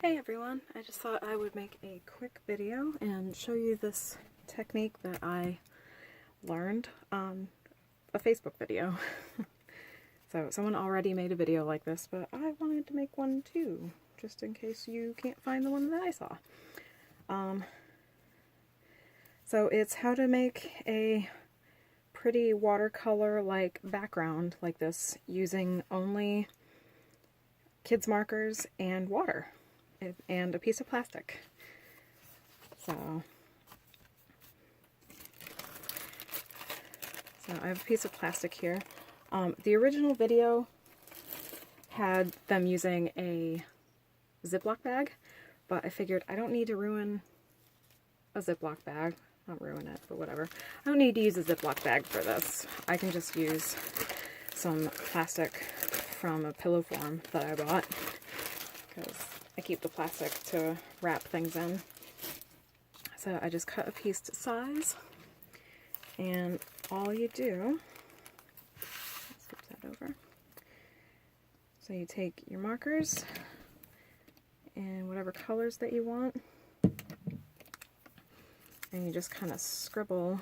Hey everyone, I just thought I would make a quick video and show you this technique that I learned on a Facebook video. So someone already made a video like this, but I wanted to make one too, just in case you can't find the one that I saw. So it's how to make a pretty watercolor-like background like this using only kids markers and water. And a piece of plastic. So I have a piece of plastic here. The original video had them using a Ziploc bag, but I figured I don't need to ruin a Ziploc bag. Not ruin it, but whatever. I don't need to use a Ziploc bag for this. I can just use some plastic from a pillow form that I bought, because I keep the plastic to wrap things in. So I just cut a piece to size, and all you do, let's flip that over. So you take your markers and whatever colors that you want, and you just kind of scribble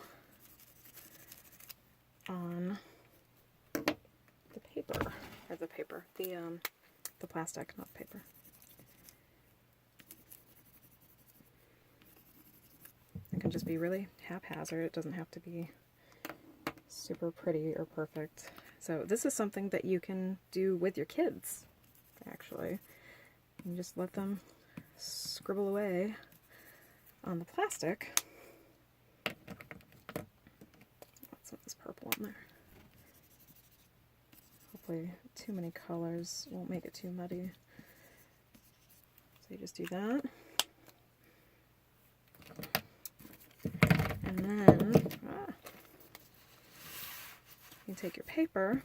on the paper, or the plastic, not paper. It can just be really haphazard. It doesn't have to be super pretty or perfect. So this is something that you can do with your kids, actually. You just let them scribble away on the plastic. Let's put this purple on there. Hopefully too many colors won't make it too muddy. So you just do that. And then you take your paper.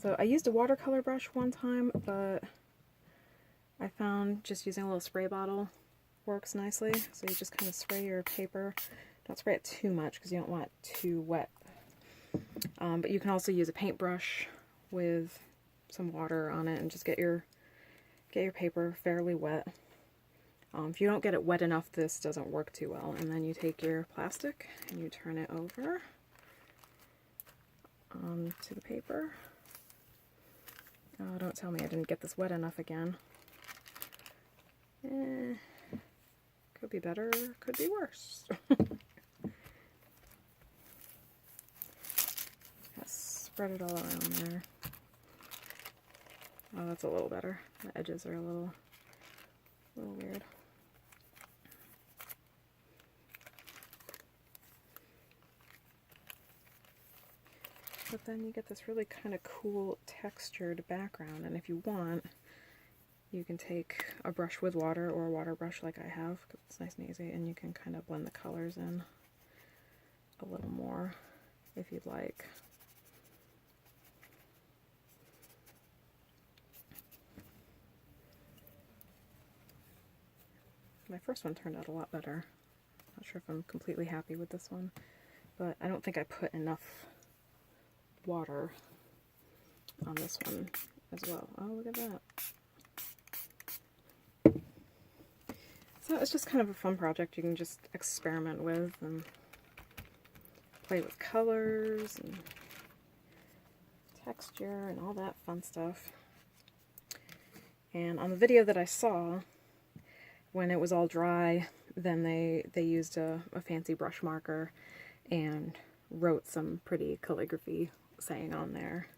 So I used a watercolor brush one time, but I found just using a little spray bottle works nicely. So you just kind of spray your paper. Don't spray it too much because you don't want it too wet. But you can also use a paintbrush with some water on it and just get your paper fairly wet. If you don't get it wet enough, this doesn't work too well. And then you take your plastic and you turn it over to the paper. Oh, don't tell me I didn't get this wet enough again. Could be better, could be worse. Spread it all around there. Oh, that's a little better. The edges are a little weird. But then you get this really kind of cool textured background, and if you want, you can take a brush with water or a water brush like I have, because it's nice and easy, and you can kind of blend the colors in a little more if you'd like. My first one turned out a lot better. Not sure if I'm completely happy with this one, but I don't think I put enough water on this one as well. Oh, look at that. So it's just kind of a fun project you can just experiment with and play with colors and texture and all that fun stuff. And on the video that I saw, when it was all dry, then they used a fancy brush marker and wrote some pretty calligraphy saying on there,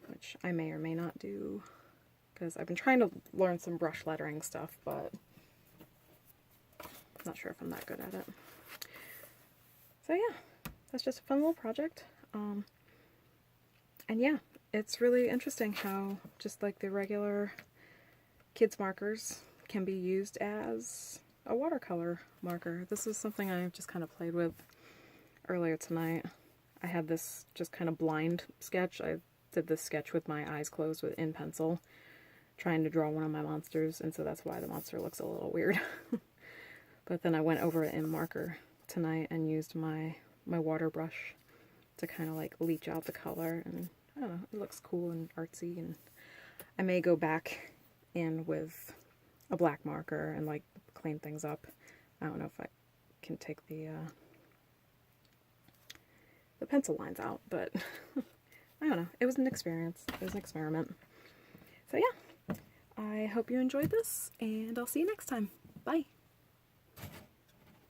which I may or may not do, because I've been trying to learn some brush lettering stuff, but I'm not sure if I'm that good at it. So yeah, that's just a fun little project. And yeah, it's really interesting how just like the regular kids markers can be used as a watercolor marker. This is something I just kind of played with earlier tonight. I had this just kind of blind sketch. I did this sketch with my eyes closed in pencil, trying to draw one of my monsters, and so that's why the monster looks a little weird. But then I went over it in marker tonight and used my water brush to kind of like leach out the color, and don't know, it looks cool and artsy, and I may go back in with a black marker and like clean things up. I don't know if I can take the pencil lines out, but I don't know. It was an experience. It was an experiment. So yeah, I hope you enjoyed this, and I'll see you next time. Bye!